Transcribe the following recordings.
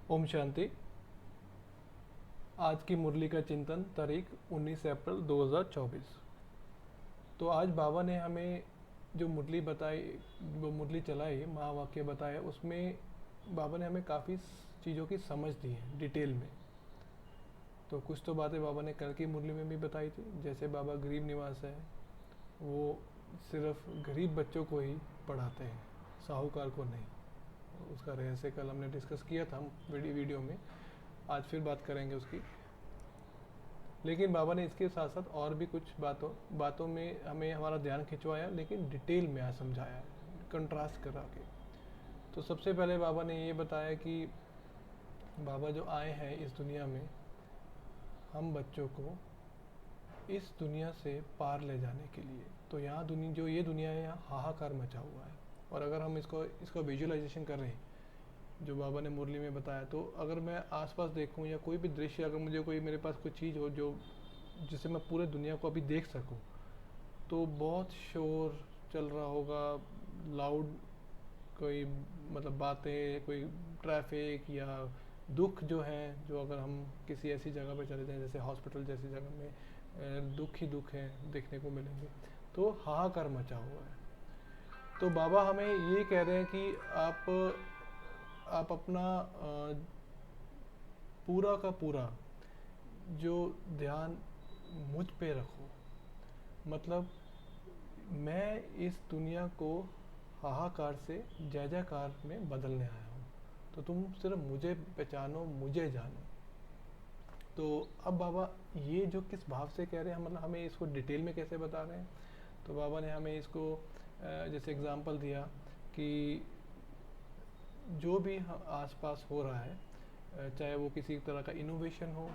ओम शांति। आज की मुरली का चिंतन तारीख 19 अप्रैल 2024। तो आज बाबा ने हमें जो मुरली बताई, वो मुरली चलाई, महावाक्य बताया, उसमें बाबा ने हमें काफ़ी चीज़ों की समझ दी है डिटेल में। तो कुछ तो बातें बाबा ने कल की मुरली में भी बताई थी, जैसे बाबा गरीब निवास है, वो सिर्फ गरीब बच्चों को ही पढ़ाते हैं, साहूकार को नहीं। उसका रहस्य कल हमने डिस्कस किया था हम वीडियो में, आज फिर बात करेंगे उसकी। लेकिन बाबा ने इसके साथ साथ और भी कुछ बातों में हमें हमारा ध्यान खिंचवाया, लेकिन डिटेल में आज समझाया, कंट्रास्ट करा के। तो सबसे पहले बाबा ने ये बताया कि बाबा जो आए हैं इस दुनिया में, हम बच्चों को इस दुनिया से पार ले जाने के लिए। तो यहाँ जो ये दुनिया है, यहाँ हाहाकार मचा हुआ है। और अगर हम इसको विजुअलाइजेशन कर रहे हैं, जो बाबा ने मुरली में बताया, तो अगर मैं आसपास देखूं या कोई भी दृश्य, अगर मुझे मेरे पास कोई चीज़ हो जो जिससे मैं पूरे दुनिया को अभी देख सकूं, तो बहुत शोर चल रहा होगा, लाउड कोई मतलब बातें, कोई ट्रैफिक या दुख जो है, जो अगर हम किसी ऐसी जगह पर चले जाएं जैसे हॉस्पिटल जैसी जगह में, दुख ही दुख है देखने को मिलेंगे, तो हाहाकार मचा हुआ है। तो बाबा हमें ये कह रहे हैं कि आप अपना पूरा का पूरा जो ध्यान मुझ पे रखो। मतलब मैं इस दुनिया को हाहाकार से जय जयकार में बदलने आया हूँ, तो तुम सिर्फ मुझे पहचानो, मुझे जानो। तो अब बाबा ये जो किस भाव से कह रहे हैं, मतलब हमें इसको डिटेल में कैसे बता रहे हैं। तो बाबा ने हमें इसको जैसे एग्जांपल दिया कि जो भी आसपास हो रहा है, चाहे वो किसी तरह का इनोवेशन हो,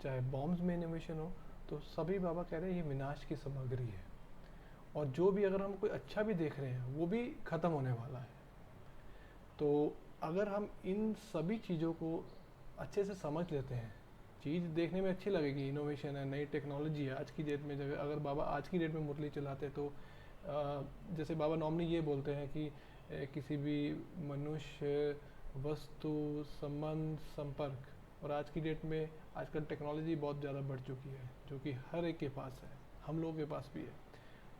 चाहे बॉम्ब्स में इनोवेशन हो, तो सभी बाबा कह रहे हैं ये विनाश की सामग्री है। और जो भी अगर हम कोई अच्छा भी देख रहे हैं, वो भी ख़त्म होने वाला है। तो अगर हम इन सभी चीज़ों को अच्छे से समझ लेते हैं, चीज़ देखने में अच्छी लगेगी, इनोवेशन है, नई टेक्नोलॉजी है आज की डेट में। जगह अगर बाबा आज की डेट में मुरली चलाते, तो जैसे बाबा नॉर्मली ये बोलते हैं कि किसी भी मनुष्य, वस्तु, संबंध, संपर्क, और आज की डेट में आजकल टेक्नोलॉजी बहुत ज़्यादा बढ़ चुकी है, जो कि हर एक के पास है, हम लोगों के पास भी है।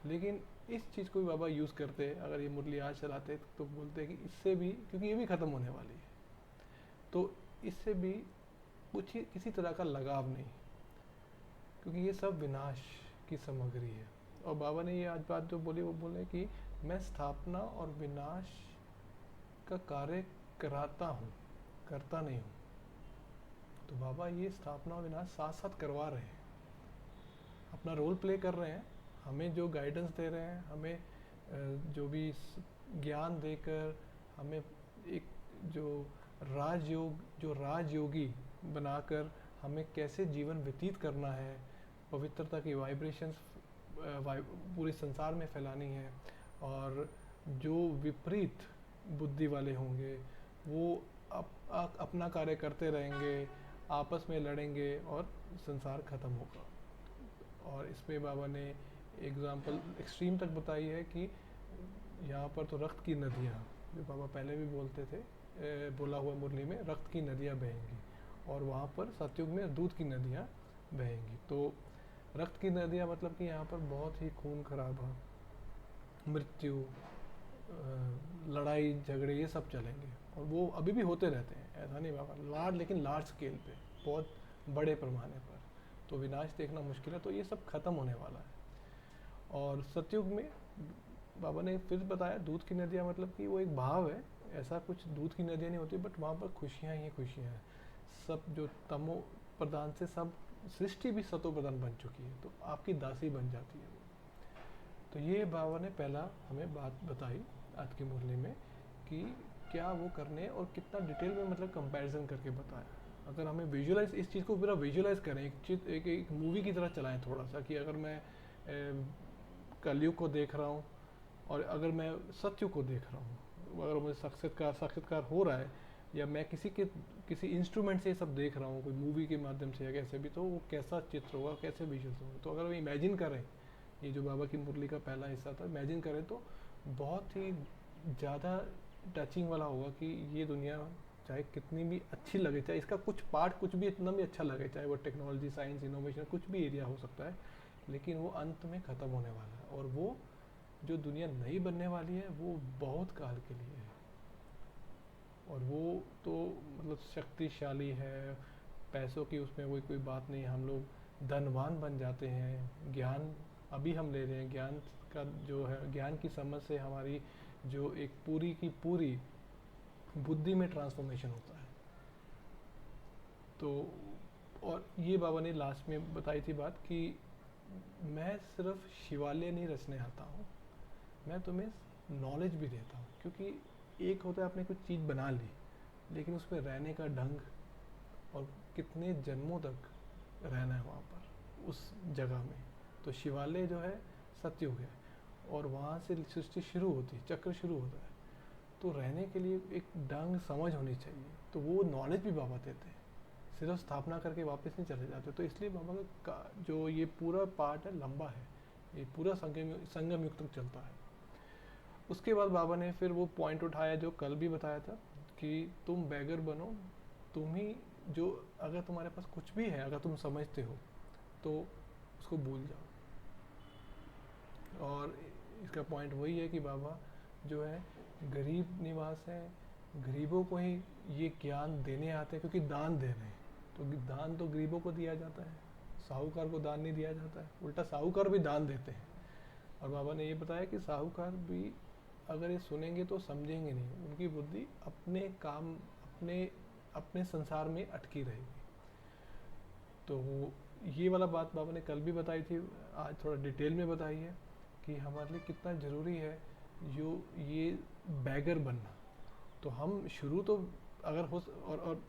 लेकिन इस चीज़ को भी बाबा यूज़ करते, अगर ये मुरली आज चलाते, तो बोलते हैं कि इससे भी, क्योंकि ये भी ख़त्म होने वाली है, तो इससे भी किसी तरह का लगाव नहीं, क्योंकि ये सब विनाश की सामग्री है। और बाबा ने ये आज बात जो बोली, वो बोले कि मैं स्थापना और विनाश का कार्य कराता हूँ, करता नहीं हूँ। तो बाबा ये स्थापना और विनाश साथ साथ करवा रहे हैं, अपना रोल प्ले कर रहे हैं, हमें जो गाइडेंस दे रहे हैं, हमें जो भी ज्ञान देकर, हमें एक जो राजयोगी बनाकर हमें कैसे जीवन व्यतीत करना है, पवित्रता की वाइब्रेशंस पूरे संसार में फैलानी है। और जो विपरीत बुद्धि वाले होंगे, वो अपना कार्य करते रहेंगे, आपस में लड़ेंगे और संसार खत्म होगा। और इसमें बाबा ने एग्जाम्पल एक्सट्रीम तक बताई है कि यहाँ पर तो रक्त की नदियाँ, जो बाबा पहले भी बोलते थे, बोला हुआ मुरली में, रक्त की नदियाँ बहेंगी, और वहाँ पर सतयुग में दूध की नदियाँ बहेंगी। तो रक्त की नदियाँ मतलब कि यहाँ पर बहुत ही खून खराबा, मृत्यु, लड़ाई झगड़े, ये सब चलेंगे, और वो अभी भी होते रहते हैं, ऐसा नहीं बाबा, लेकिन लार्ज स्केल पे, बहुत बड़े पैमाने पर। तो विनाश देखना मुश्किल है, तो ये सब खत्म होने वाला है। और सतयुग में बाबा ने फिर बताया, दूध की नदियाँ मतलब कि वो एक भाव है, ऐसा कुछ दूध की नदियाँ नहीं होती, बट वहाँ पर खुशियाँ ही खुशियाँ हैं। सब जो तमो प्रधान से, सब सृष्टि भी सतो प्रधान बन चुकी है, तो आपकी दासी बन जाती है वो। तो ये बाबा ने पहला हमें बात बताई आज की मुरली में, कि क्या वो करने, और कितना डिटेल में, मतलब कंपैरिजन करके बताया। अगर हमें विजुअलाइज, इस चीज़ को पूरा विजुअलाइज करें, एक मूवी की तरह चलाएं थोड़ा सा, कि अगर मैं कलयुग को देख रहा हूँ, और अगर मैं सत्युग को देख रहा हूँ, अगर मुझे साक्षात्कार हो रहा है, या मैं किसी इंस्ट्रूमेंट से ये सब देख रहा हूँ, कोई मूवी के माध्यम से या कैसे भी, तो वो कैसा चित्र होगा, कैसे विजुअल्स होंगे। तो अगर हम इमेजिन करें, ये जो बाबा की मुरली का पहला हिस्सा था, इमेजिन करें, तो बहुत ही ज़्यादा टचिंग वाला होगा कि ये दुनिया चाहे कितनी भी अच्छी लगे, चाहे इसका कुछ पार्ट कुछ भी इतना भी अच्छा लगे, चाहे वो टेक्नोलॉजी, साइंस, इनोवेशन, कुछ भी एरिया हो सकता है, लेकिन वो अंत में ख़त्म होने वाला है। और वो जो दुनिया नई बनने वाली है वो बहुत काल के लिए है। और वो तो मतलब शक्तिशाली है, पैसों की उसमें कोई बात नहीं, हम लोग धनवान बन जाते हैं। ज्ञान अभी हम ले रहे हैं, ज्ञान का जो है, ज्ञान की समझ से हमारी जो एक पूरी की पूरी बुद्धि में ट्रांसफॉर्मेशन होता है। तो और ये बाबा ने लास्ट में बताई थी बात कि मैं सिर्फ शिवालय नहीं रचने आता हूँ, मैं तुम्हें नॉलेज भी देता हूँ। क्योंकि एक होता है आपने कुछ चीज़ बना ली, लेकिन उसमें रहने का ढंग और कितने जन्मों तक रहना है वहाँ पर उस जगह में। तो शिवालय जो है सतयुग है, और वहाँ से सृष्टि शुरू होती है, चक्र शुरू होता है। तो रहने के लिए एक ढंग समझ होनी चाहिए, तो वो नॉलेज भी बाबा देते हैं, सिर्फ स्थापना करके वापस नहीं चले जाते। तो इसलिए बाबा का जो ये पूरा पार्ट है लंबा है, ये पूरा संगम युग तक चलता है। उसके बाद बाबा ने फिर वो पॉइंट उठाया जो कल भी बताया था कि तुम बैगर बनो, तुम ही जो, अगर तुम्हारे पास कुछ भी है, अगर तुम समझते हो तो उसको भूल जाओ। और इसका पॉइंट वही है कि बाबा जो है गरीब निवास है, गरीबों को ही ये ज्ञान देने आते हैं, क्योंकि दान दे रहे हैं। तो दान तो गरीबों को दिया जाता है, साहूकार को दान नहीं दिया जाता है, उल्टा साहूकार भी दान देते हैं। और बाबा ने ये बताया कि साहूकार भी अगर ये सुनेंगे तो समझेंगे नहीं, उनकी बुद्धि अपने काम, अपने अपने संसार में अटकी रहेगी। तो ये वाला बात बाबा ने कल भी बताई थी, आज थोड़ा डिटेल में बताई है कि हमारे लिए कितना ज़रूरी है ये बैगर बनना। तो हम शुरू तो अगर हो और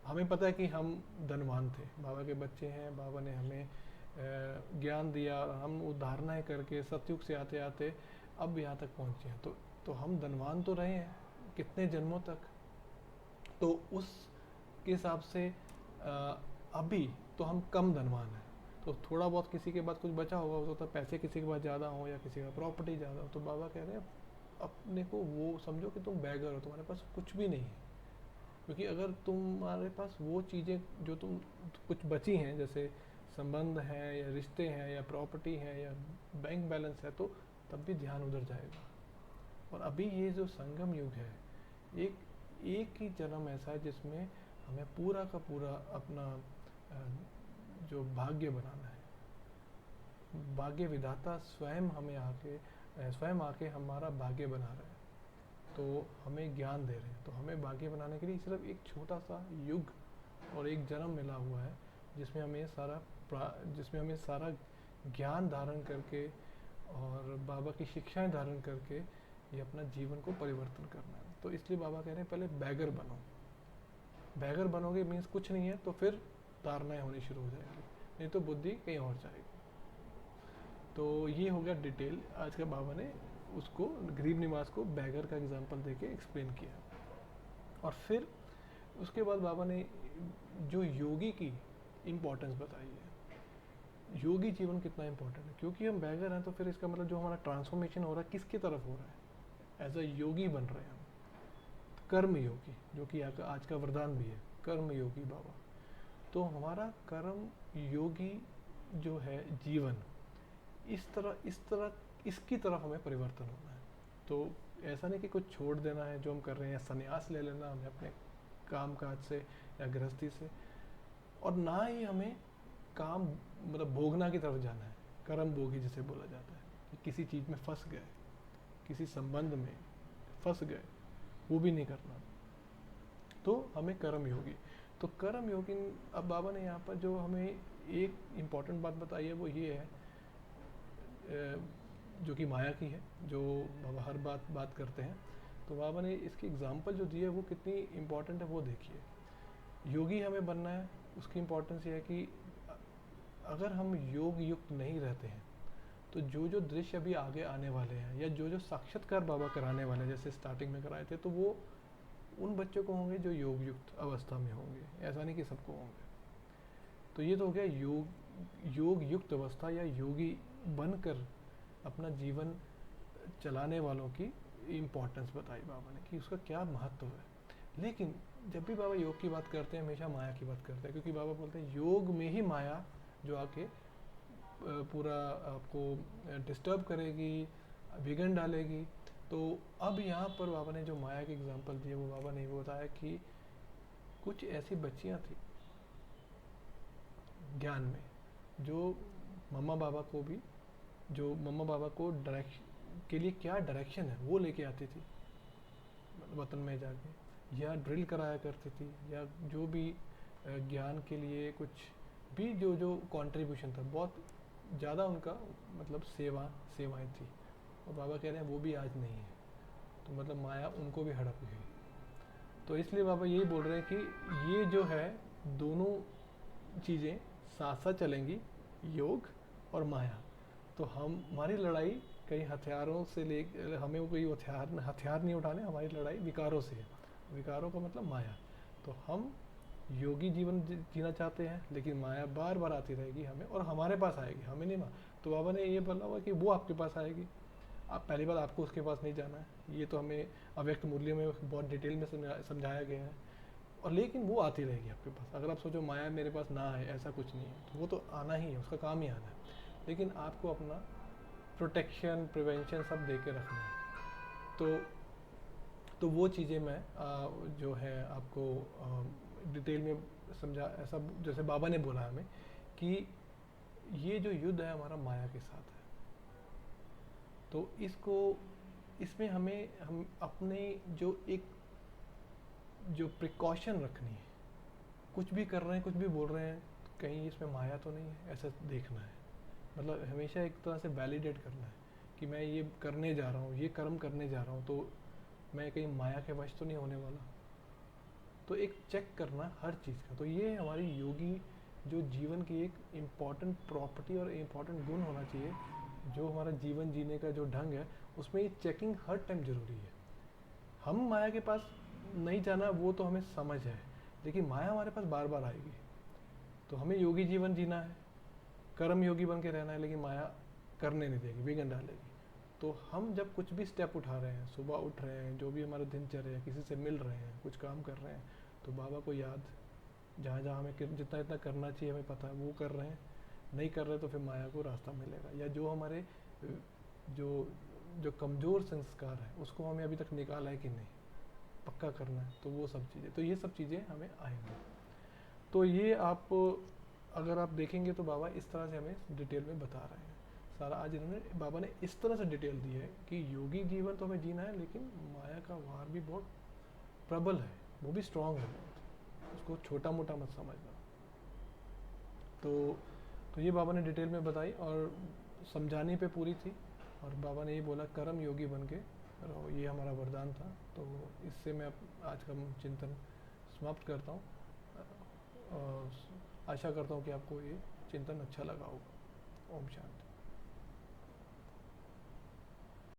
हमें पता है कि हम धनवान थे, बाबा के बच्चे हैं, बाबा ने हमें ज्ञान दिया, हम उदाहरणाएँ करके सतयुग से आते आते अब यहाँ तक पहुँचे हैं। तो हम धनवान तो रहे हैं कितने जन्मों तक, तो उसके हिसाब से अभी तो हम कम धनवान हैं। तो थोड़ा बहुत किसी के पास कुछ बचा होगा, हो सकता है पैसे किसी के पास ज़्यादा हो या किसी का प्रॉपर्टी ज़्यादा हो। तो बाबा कह रहे हैं अपने को वो समझो कि तुम बैगर हो, तुम्हारे पास कुछ भी नहीं है। क्योंकि अगर तुम्हारे पास वो चीज़ें जो तुम कुछ बची हैं, जैसे संबंध हैं या रिश्ते हैं या प्रॉपर्टी है या बैंक बैलेंस है, तो तब भी ध्यान उधर जाएगा। और अभी ये जो संगम युग है, एक ही जन्म ऐसा है जिसमें हमें पूरा का पूरा अपना जो भाग्य बनाना है। भाग्य विधाता स्वयं हमें स्वयं आके हमारा भाग्य बना रहे हैं, तो हमें ज्ञान दे रहे हैं। तो हमें भाग्य बनाने के लिए सिर्फ एक छोटा सा युग और एक जन्म मिला हुआ है, जिसमें हमें सारा ज्ञान धारण करके और बाबा की शिक्षाएं धारण करके ये अपना जीवन को परिवर्तन करना है। तो इसलिए बाबा कह रहे हैं पहले बैगर बनो। बैगर बनोगे मीन्स कुछ नहीं है, तो फिर धारणाएं होनी शुरू हो जाएगी, नहीं तो बुद्धि कहीं और जाएगी। तो ये हो गया डिटेल आज का, बाबा ने उसको गरीब निवास को बैगर का एग्जांपल देके एक्सप्लेन किया। और फिर उसके बाद बाबा ने जो योगी की इम्पोर्टेंस बताई है, योगी जीवन कितना इम्पोर्टेंट है। क्योंकि हम बैगर हैं तो फिर इसका मतलब जो हमारा ट्रांसफॉर्मेशन हो रहा है किसकी तरफ हो रहा है, एज अ योगी बन रहे हैं हम, कर्म योगी, जो कि आज का वरदान भी है, कर्म योगी बाबा। तो हमारा कर्म योगी जो है जीवन, इसकी तरफ हमें परिवर्तन होना है। तो ऐसा नहीं कि कुछ छोड़ देना है जो हम कर रहे हैं, या संन्यास ले लेना हमें अपने काम काज से या गृहस्थी से, और ना ही हमें काम मतलब भोगना की तरफ जाना है, कर्म भोगी जिसे बोला जाता है, कि किसी चीज़ में फंस गए, किसी संबंध में फंस गए, वो भी नहीं करना। तो हमें कर्म योगी, तो कर्म योगी। अब बाबा ने यहाँ पर जो हमें एक इम्पॉर्टेंट बात बताई है वो ये है, जो कि माया की है, जो बाबा हर बात करते हैं। तो बाबा ने इसकी एग्जांपल जो दी है वो कितनी इम्पॉर्टेंट है वो देखिए। योगी हमें बनना है, उसकी इम्पोर्टेंस ये है कि अगर हम योग युक्त नहीं रहते हैं तो जो दृश्य अभी आगे आने वाले हैं, या जो साक्षात्कार बाबा कराने वाले हैं, जैसे स्टार्टिंग में कराए थे, तो वो उन बच्चों को होंगे जो योग युक्त अवस्था में होंगे, ऐसा नहीं कि सबको होंगे। तो ये तो हो गया योग युक्त अवस्था या योगी बनकर अपना जीवन चलाने वालों की इम्पोर्टेंस बताई बाबा ने कि उसका क्या महत्व है। लेकिन जब भी बाबा योग की बात करते हैं हमेशा माया की बात करते हैं, क्योंकि बाबा बोलते हैं योग में ही माया जो आके पूरा आपको डिस्टर्ब करेगी, विघन डालेगी। तो अब यहाँ पर बाबा ने जो माया के एग्जांपल दिए वो बाबा ने ये बताया कि कुछ ऐसी बच्चियाँ थी ज्ञान में, जो मम्मा बाबा को भी, जो मम्मा बाबा को डायरेक्शन के लिए क्या डायरेक्शन है वो लेके आती थी वतन में जाके, या ड्रिल कराया करती थी, या जो भी ज्ञान के लिए कुछ भी जो जो कंट्रीब्यूशन था, बहुत ज़्यादा उनका मतलब सेवाएं थी। और बाबा कह रहे हैं वो भी आज नहीं है, तो मतलब माया उनको भी हड़प गई। तो इसलिए बाबा यही बोल रहे हैं कि ये जो है दोनों चीज़ें साथ साथ चलेंगी, योग और माया। तो हमारी लड़ाई कई हथियारों से ले, हमें कोई हथियार नहीं उठाने, हमारी लड़ाई विकारों से है। विकारों का मतलब माया। तो हम योगी जीवन जीना चाहते हैं, लेकिन माया बार बार आती रहेगी हमें, और हमारे पास आएगी, हमें नहीं तो बाबा ने ये बोला हुआ कि वो आपके पास आएगी। आप पहली बार आपको उसके पास नहीं जाना है, ये तो हमें अव्यक्त मूल्य में बहुत डिटेल में समझाया गया है। और लेकिन वो आती रहेगी आपके पास। अगर आप सोचो माया मेरे पास ना है, ऐसा कुछ नहीं है, तो वो तो आना ही है, उसका काम ही आना है। लेकिन आपको अपना प्रोटेक्शन, प्रिवेंशन सब दे के रखना है। तो वो चीज़ें मैं जो है आपको डिटेल में समझा, ऐसा जैसे बाबा ने बोला हमें कि ये जो युद्ध है हमारा माया के साथ है। तो इसमें हम अपने जो प्रिकॉशन रखनी है, कुछ भी कर रहे हैं, कुछ भी बोल रहे हैं, कहीं इसमें माया तो नहीं है, ऐसा देखना है। मतलब हमेशा एक तरह से वैलिडेट करना है कि मैं ये करने जा रहा हूँ, ये कर्म करने जा रहा हूँ, तो मैं कहीं माया के वश तो नहीं होने वाला। तो एक चेक करना हर चीज़ का। तो ये हमारी योगी जो जीवन की एक इम्पॉर्टेंट प्रॉपर्टी और इम्पॉर्टेंट गुण होना चाहिए। जो हमारा जीवन जीने का जो ढंग है, उसमें ये चेकिंग हर टाइम ज़रूरी है। हम माया के पास नहीं जाना, वो तो हमें समझ है, लेकिन माया हमारे पास बार बार आएगी। तो हमें योगी जीवन जीना है, कर्म योगी बन के रहना है, लेकिन माया करने नहीं देगी, विघन डालेगी। तो हम जब कुछ भी स्टेप उठा रहे हैं, सुबह उठ रहे हैं, जो भी हमारा दिनचर्या है, किसी से मिल रहे हैं, कुछ काम कर रहे हैं, तो बाबा को याद, जहाँ जहाँ हमें जितना जितना करना चाहिए हमें पता है वो कर रहे हैं, नहीं कर रहे तो फिर माया को रास्ता मिलेगा। या जो हमारे जो जो कमज़ोर संस्कार है उसको हमें अभी तक निकाला है कि नहीं, पक्का करना है, तो वो सब चीज़ें, तो ये सब चीज़ें हमें आएंगी। तो ये आप अगर आप देखेंगे तो बाबा इस तरह से हमें डिटेल में बता रहे हैं सारा। आज इन्होंने, बाबा ने इस तरह से डिटेल दी है कि योगी जीवन तो हमें जीना है, लेकिन माया का वार भी बहुत प्रबल है, वो भी स्ट्रांग है बहुत, उसको छोटा मोटा मत समझना। तो ये बाबा ने डिटेल में बताई और समझाने पे पूरी थी। और बाबा ने ये बोला कर्म योगी बन के रहो, ये हमारा वरदान था। तो इससे मैं आज का चिंतन समाप्त करता हूँ, और आशा करता हूँ कि आपको ये चिंतन अच्छा लगा होगा। ओम शांति।